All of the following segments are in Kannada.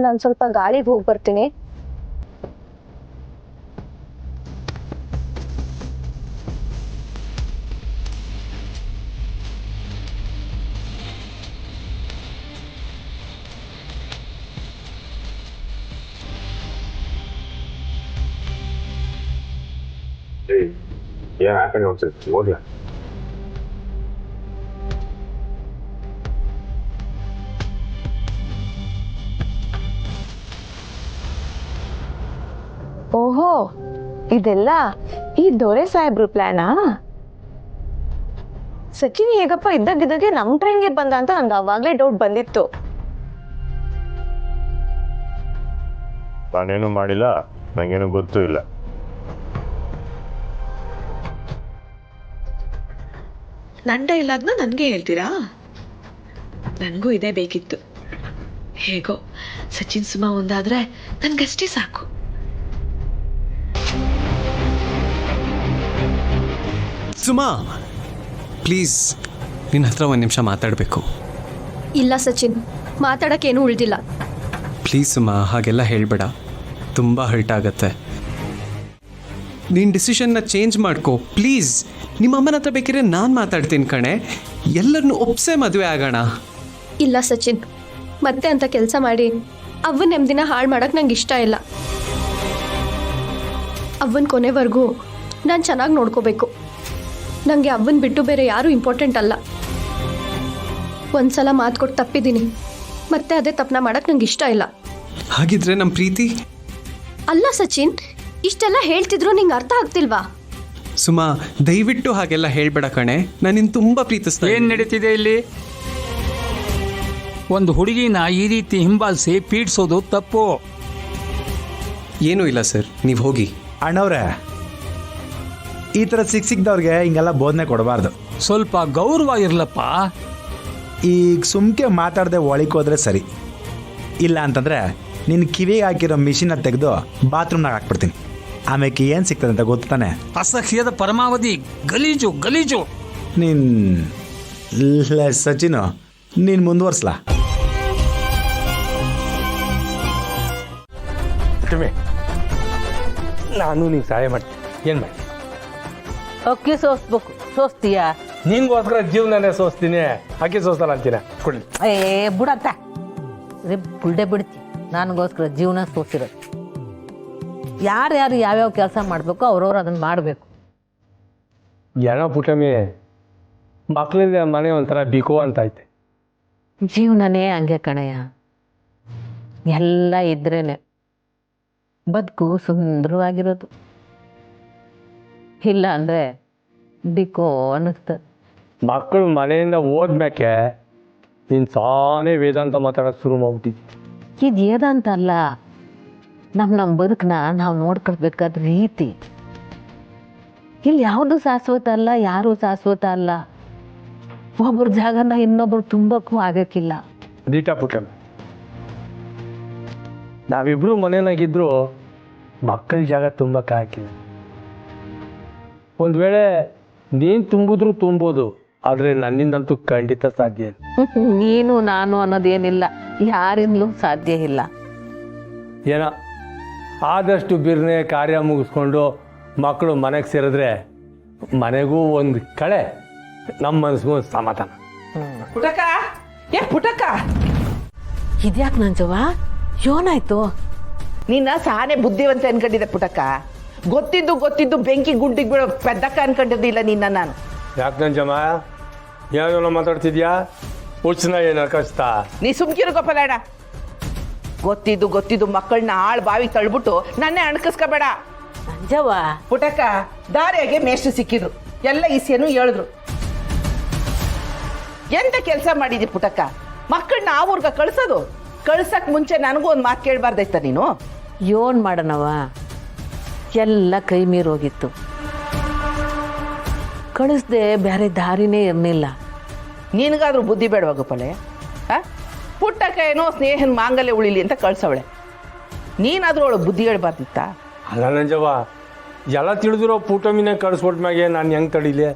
ನಾನು ಸ್ವಲ್ಪ ಗಾಳಿಗೆ ಹೋಗಿ ಬರ್ತೀನಿ. ಏನ್ ಹಾಕೊಂಡು ಹೋಗ್ತಿರ್ತೀವಿ ಹೋಗ್ಲಾ? ಓಹೋ, ಇದೆಲ್ಲ ಈ ದೊರೆ ಸಾಹೇಬ್ರು ಪ್ಲಾನಾ? ಸಚಿನ್ ಹೇಗಪ್ಪ ಇದ್ದಾಗಿದ್ದಾಗೆ ನಮ್ ಟ್ರೈನ್ಗೆ ಬಂದ ಅಂತ ನನ್ಗೆ ಅವಾಗ್ಲೇ ಡೌಟ್ ಬಂದಿತ್ತು. ನಾನೇನು ಮಾಡಿಲ್ಲ, ನಂಗೇನು ಗೊತ್ತೂ ಇಲ್ಲ. ನನ್ನ ಡೈಲಾಗ್ನ ನನಗೆ ಹೇಳ್ತೀರಾ? ನನಗೂ ಇದೇ ಬೇಕಿತ್ತು. ಹೇಗೋ ಸಚಿನ್ ಸುಮಾ ಒಂದಾದ್ರೆ ನನ್ಗಷ್ಟೇ ಸಾಕು. ಸುಮಾ ಪ್ಲೀಸ್, ನಿನ್ನ ಹತ್ರ ಒಂದು ನಿಮಿಷ ಮಾತಾಡಬೇಕು. ಇಲ್ಲ ಸಚಿನ್, ಮಾತಾಡೋಕ್ಕೇನು ಉಳಿದಿಲ್ಲ. ಪ್ಲೀಸ್ ಸುಮಾ, ಹಾಗೆಲ್ಲ ಹೇಳಬೇಡ, ತುಂಬ ಹರ್ಟ್ ಆಗತ್ತೆ. ನೀನು ಡಿಸಿಷನ್ನ ಚೇಂಜ್ ಮಾಡ್ಕೋ ಪ್ಲೀಸ್. ನಿಮ್ಮ ಅಮ್ಮನ ಹತ್ರ ಬೇಕಿದ್ರೆ ನಾನು ಮಾತಾಡ್ತೀನಿ ಕಣೆ, ಎಲ್ಲರನ್ನೂ ಒಪ್ಸೆ ಮದುವೆ ಆಗೋಣ. ಇಲ್ಲ ಸಚಿನ್, ಮತ್ತೆ ಅಂತ ಕೆಲಸ ಮಾಡಿ ಅವ್ವನ ನೆಮ್ಮದಿನ ಹಾಳು ಮಾಡೋಕ್ಕೆ ನಂಗೆ ಇಷ್ಟ ಇಲ್ಲ. ಅವ್ವನ ಕೊನೆವರೆಗೂ ನಾನು ಚೆನ್ನಾಗಿ ನೋಡ್ಕೋಬೇಕು. ನನಗೆ ಅವ್ವನ ಬಿಟ್ಟು ಬೇರೆ ಯಾರೂ ಇಂಪಾರ್ಟೆಂಟ್ ಅಲ್ಲ. ಒಂದ್ಸಲ ಮಾತು ಕೊಟ್ಟು ತಪ್ಪಿದ್ದೀನಿ, ಮತ್ತೆ ಅದೇ ತಪ್ಪನ ಮಾಡೋಕ್ಕೆ ನಂಗೆ ಇಷ್ಟ ಇಲ್ಲ. ಹಾಗಿದ್ರೆ ನಮ್ಮ ಪ್ರೀತಿ? ಅಲ್ಲ ಸಚಿನ್, ಇಷ್ಟೆಲ್ಲ ಹೇಳ್ತಿದ್ರು ನಿಂಗೆ ಅರ್ಥ ಆಗ್ತಿಲ್ವಾ? ಸುಮಾ ದಯವಿಟ್ಟು ಹಾಗೆಲ್ಲ ಹೇಳ್ಬೇಡ ಕಣೆ, ನಾನು ನಿನ್ನ ತುಂಬ ಪ್ರೀತಿಸ್ತಾ. ಏನು ನಡೀತಿದೆ ಇಲ್ಲಿ? ಒಂದು ಹುಡುಗಿನ ಈ ರೀತಿ ಹಿಂಬಾಲಿಸಿ ಪೀಡಿಸೋದು ತಪ್ಪು. ಏನೂ ಇಲ್ಲ ಸರ್, ನೀವು ಹೋಗಿ. ಅಣ್ಣವ್ರೆ, ಈ ಥರ ಸಿಕ್ಕಿದವ್ರಿಗೆ ಹಿಂಗೆಲ್ಲ ಬೋಧನೆ ಕೊಡಬಾರ್ದು. ಸ್ವಲ್ಪ ಗೌರವ ಇರ್ಲಪ್ಪ. ಈಗ ಸುಮ್ಕೆ ಮಾತಾಡದೆ ಒಳಿಕೋದ್ರೆ ಸರಿ. ಇಲ್ಲ ಅಂತಂದರೆ ನಿನ್ನ ಕಿವಿಗೆ ಹಾಕಿರೋ ಮಿಷಿನ ತೆಗೆದು ಬಾತ್ರೂಮ್ನಾಗ ಹಾಕ್ಬಿಡ್ತೀನಿ. ಆಮೇಲೆ ಏನು ಸಿಗ್ತದೆ ಅಂತ ಗೊತ್ತಾನೆ. ಅಸಹ್ಯದ ಪರಮಾವಧಿ, ಗಲೀಜು ಗಲೀಜು. ಸಚಿನು, ನೀನು ಮುಂದುವರ್ಸ್ಲಾ? ನಾನು ನಿಂಗೆ ಸಹಾಯ ಮಾಡ್ತೀನಿ. ಏನು ಮಾಡಿ? ಅಕ್ಕಿ ಸೋಸ್ಬೇಕು. ಸೋಸ್ತೀಯಾ? ನಿನ್ಗೋಸ್ಕರ ಜೀವನನೇ ಸೋಸ್ತೀನಿ, ಅಕ್ಕಿ ಸೋಸ್ತಲ್ಲ ಅಂತೀನ. ಕೊಡಿ. ಬಿಡತ್ತ ಬುಲ್ಡೆ ಬಿಡ್ತಿ. ನನಗೋಸ್ಕರ ಜೀವನ ಸೋಸಿರೋದು. ಯಾರ್ಯಾರು ಯಾವ್ಯಾವ ಕೆಲಸ ಮಾಡಬೇಕು ಅವ್ರವ್ರು ಅದನ್ನು ಮಾಡಬೇಕು. ಏನೋ ಪುಟಮಿ, ಮಕ್ಕಳಿಂದ ಮನೆ ಒಂಥರ ಬಿಕೋ ಅಂತ ಐತೆ. ಜೀವನನೇ ಹಂಗೆ ಕಣಯ್ಯ, ಎಲ್ಲ ಇದ್ರೇನೆ ಬದುಕು ಸುಂದರವಾಗಿರೋದು. ಇಲ್ಲ ಅಂದರೆ ಬಿಕೋ ಅನ್ನಿಸ್ತದೆ. ಮಕ್ಕಳು ಮನೆಯಿಂದ ಹೋದ್ಮ್ಯಾಕೆ ನೀನು ತಾನೇ ವೇದಾಂತ ಮಾತಾಡೋದು ಶುರು ಮಾಡ್ಬಿಟ್ಟಿದ್ದಿ. ಇದು ಏದಂತ ಅಲ್ಲ, ನಮ್ಮ ಬದುಕನ್ನ ನಾವು ನೋಡ್ಕೊಳ್ಬೇಕಾದ ರೀತಿ. ಇಲ್ಲಿ ಯಾವುದು ಶಾಶ್ವತ ಅಲ್ಲ, ಯಾರೂ ಶಾಶ್ವತ ಅಲ್ಲ. ಒಬ್ಬರ ಜಾಗನ ಇನ್ನೊಬ್ರು ತುಂಬಕ್ಕೂ ಆಗಕ್ಕಿಲ್ಲ. ದೀಟಾ ಪುಟಮಿ, ನಾವಿಬ್ರು ಮನೆಯಾಗಿದ್ರು ಮಕ್ಕಳ ಜಾಗ ತುಂಬಕ್ಕೆ ಹಾಕಿಲ್ಲ. ಒಂದು ವೇಳೆ ನೀನು ತುಂಬಿದ್ರು ತುಂಬೋದು, ಆದರೆ ನನ್ನಿಂದಂತೂ ಖಂಡಿತ ಸಾಧ್ಯ ಇಲ್ಲ. ನೀನು ನಾನು ಅನ್ನೋದೇನಿಲ್ಲ, ಯಾರಿಂದಲೂ ಸಾಧ್ಯ ಇಲ್ಲ. ಏನೋ ಆದಷ್ಟು ಬಿರ್ನೆ ಕಾರ್ಯ ಮುಗಿಸ್ಕೊಂಡು ಮಕ್ಕಳು ಮನೆಗೆ ಸೇರಿದ್ರೆ ಮನೆಗೂ ಒಂದು ಕಳೆ, ನಮ್ಮ ಮನಸ್ಸಿಗೂ ಒಂದು ಸಮಾಧಾನ. ಪುಟಕ, ಪುಟಕ, ಇದ್ಯಾಕೆ ನಂಜವ್ವ, ಏನಾಯ್ತು? ನಿನ್ನ ಸಾನೆ ಬುದ್ಧಿವಂತ ಅನ್ಕೊಂಡಿದ್ದೆ ಪುಟಕ. ಗೊತ್ತಿದ್ದು ಬೆಂಕಿ ಗುಂಡಿಗೆ ಬಿಡೋ ಪೆದ್ದಕ್ಕ ಅನ್ಕೊಂಡಿದ್ದಿಲ್ಲ ನಿನ್ನ ನಾನು. ಯಾಕೆ ನಂಜಮ್ಮ ಏನೋ ಮಾತಾಡ್ತಿದ್ಯಾ? ಹುಚ್ಚನ ಏನು ಕಷ್ಟ? ನೀ ಸುಮ್ಕಿರು ಗೋಪಾಲಣ್ಣ. ಗೊತ್ತಿದ್ದು ಮಕ್ಕಳನ್ನ ಆಳ್ ಬಾವಿ ತಳ್ಬಿಟ್ಟು ನನ್ನೇ ಅಣಕಿಸ್ಕೋಬೇಡ. ನಂಜವ್ವ, ಪುಟಕ, ದಾರಿಯಾಗೆ ಮೇಷ್ಟ್ರು ಸಿಕ್ಕಿದ್ರು, ಎಲ್ಲ ಈಸೇನು ಹೇಳಿದ್ರು. ಎಂತ ಕೆಲಸ ಮಾಡಿದಿ ಪುಟಕ? ಮಕ್ಕಳನ್ನ ಆ ಊರ್ಗ ಕಳ್ಸಕ್ ಮುಂಚೆ ನನಗೂ ಒಂದು ಮಾತು ಕೇಳಬಾರ್ದಾಯ್ತ ನೀನು? ಏನ್ ಮಾಡೋಣವ, ಎಲ್ಲ ಕೈ ಮೀರೋಗಿತ್ತು. ಕಳಿಸ್ದೆ, ಬೇರೆ ದಾರಿನೇ ಇರಲಿಲ್ಲ. ನಿನಗಾದ್ರೂ ಬುದ್ಧಿ ಬೇಡವಾ ಗೋಪಾಲೆ? ಪುಟ್ಟಕ್ಕ ಏನೋ ಸ್ನೇಹನ ಮಾಂಗಲ್ಯ ಉಳಿಲಿ ಅಂತ ಕಳ್ಸವಳೆ, ನೀನಾದ್ರೂ ಅವಳು ಬುದ್ಧಿ ಹೇಳ್ಬಾರ್ದಿತ್ತ? ಅಲ್ಲ ನಂಜವ್ವ, ಎಲ್ಲ ತಿಳಿದಿರೋ ಪುಟಮಿನ ಕಳಿಸ್ಕೊಟ್ಮ್ಯಾಗೆ ನಾನು ಹೆಂಗೆ ತಡೀಲಿ?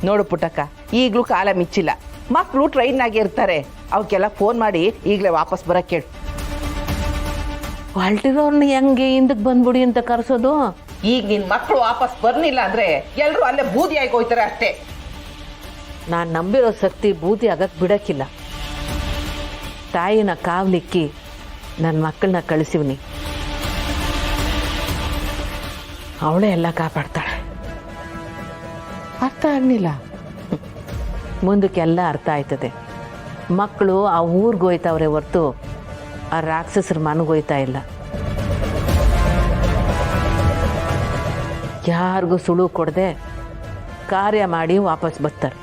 ನೋಡು ಪುಟ್ಟಕ್ಕ, ಈಗಲೂ ಕಾಲ ಮಿಚ್ಚಿಲ್ಲ. ಮಕ್ಕಳು ಟ್ರೈನ್ನಾಗೆ ಇರ್ತಾರೆ, ಅವಕ್ಕೆಲ್ಲ ಫೋನ್ ಮಾಡಿ ಈಗಲೇ ವಾಪಸ್ ಬರಕ್ಕೆ ಕೇಳು. ಹೊಲ್ಟಿರೋರ್ನ ಹೆಂಗೆ ಹಿಂದಕ್ಕೆ ಬಂದ್ಬಿಡಿ ಅಂತ ಕರೆಸೋದು? ಈಗ ನಿನ್ನ ಮಕ್ಕಳು ವಾಪಸ್ ಬರ್ಲಿಲ್ಲ ಅಂದ್ರೆ ಎಲ್ಲರೂ ಅಲ್ಲೇ ಬೂದಿ ಆಗಿ ಹೋಯ್ತಾರೆ ಅಷ್ಟೇ. ನಾನು ನಂಬಿರೋ ಶಕ್ತಿ ಬೂದಿ ಆಗಕ್ಕೆ ಬಿಡೋಕ್ಕಿಲ್ಲ. ತಾಯಿನ ಕಾವ್ಲಿಕ್ಕಿ ನನ್ನ ಮಕ್ಕಳನ್ನ ಕಳಿಸಿವ್ನಿ, ಅವಳೇ ಎಲ್ಲ ಕಾಪಾಡ್ತಾಳೆ. ಅರ್ಥ ಆಗ್ಲಿಲ್ಲ. ಮುಂದಕ್ಕೆಲ್ಲ ಅರ್ಥ ಆಯ್ತದೆ. ಮಕ್ಕಳು ಆ ಊರಿಗೆ ಹೋಯ್ತಾವ್ರೆ ಹೊರ್ತು ಆ ರಾಕ್ಷಸರ ಮನಗೋಯ್ತಾ ಇಲ್ಲ. ಯಾರಿಗೂ ಸುಳು ಕೊಡದೆ ಕಾರ್ಯ ಮಾಡಿ ವಾಪಸ್ ಬರ್ತಾರೆ.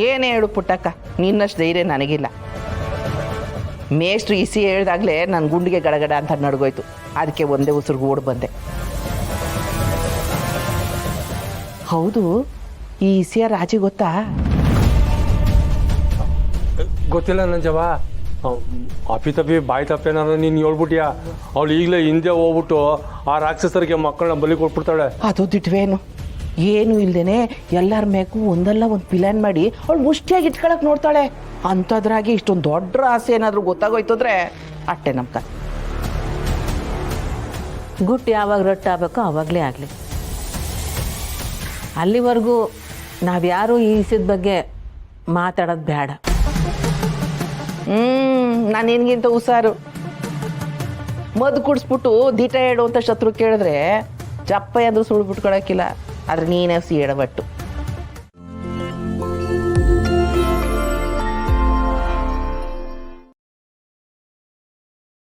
ಏನೇ ಹೇಳು ಪುಟ್ಟಕ್ಕ, ನಿನ್ನಷ್ಟು ಧೈರ್ಯ ನನಗಿಲ್ಲ. ಮೇಷ್ಟ್ರು ಇಸಿ ಹೇಳ್ದಾಗ್ಲೇ ನನ್ನ ಗುಂಡಿಗೆ ಗಡಗಡ ಅಂತ ನಡ್ಗೋಯ್ತು. ಅದಕ್ಕೆ ಒಂದೇ ಉಸಿರು ಓಡ್ ಬಂದೆ. ಹೌದು, ಈ ಇಸಿಯ ರಾಜಿ ಗೊತ್ತಾ? ಗೊತ್ತಿಲ್ಲ ನಂಜವ್ವ. ಅಪ್ಪಿ ತಪ್ಪಿ ಬಾಯಿ ತಪ್ಪೇನಾದ್ರು ನೀನು ಹೇಳ್ಬಿಟ್ಯಾ? ಅವಳು ಈಗಲೇ ಹಿಂದೆ ಹೋಗ್ಬಿಟ್ಟು ಆ ರಾಕ್ಷಸರಿಗೆ ಮಕ್ಕಳನ್ನ ಬಲಿ ಕೊಟ್ಬಿಡ್ತಾಳೆ. ಅದು ದಿಟ್ವೇನು, ಏನು ಇಲ್ದೇನೆ ಎಲ್ಲರ ಮೇಗೂ ಒಂದಲ್ಲ ಒಂದು ಪ್ಲಾನ್ ಮಾಡಿ ಅವಳು ಮುಷ್ಟಿಯಾಗಿ ಇಟ್ಕೊಳಕ್ ನೋಡ್ತಾಳೆ. ಅಂಥದ್ರಾಗಿ ಇಷ್ಟೊಂದು ದೊಡ್ಡ ಆಸೆ ಏನಾದರೂ ಗೊತ್ತಾಗೋಯ್ತಂದ್ರೆ ಅಟ್ಟೆ ನಮ್ಕ. ಗುಟ್ಟು ಯಾವಾಗ ರೊಟ್ಟಾಗಬೇಕೋ ಆವಾಗಲೇ ಆಗಲಿ. ಅಲ್ಲಿವರೆಗೂ ನಾವ್ಯಾರೂ ಈ ವಿಷಯದ ಬಗ್ಗೆ ಮಾತಾಡೋದು ಬೇಡ. ನಾನು ನಿನ್ಗಿಂತ ಹುಷಾರು. ಮದ್ದು ಕುಡಿಸ್ಬಿಟ್ಟು ದಿಟ ಹೇಳು ಅಂತ ಶತ್ರು ಕೇಳಿದ್ರೆ ಜಪ್ಪ ಅಂದ್ರೂ ಸುಳ್ಳು ಬಿಟ್ಕೊಳಕ್ಕಿಲ್ಲ. ಆದ್ರೆ ನೀನೇ ಸಿ ಎಡಬಟ್ಟು.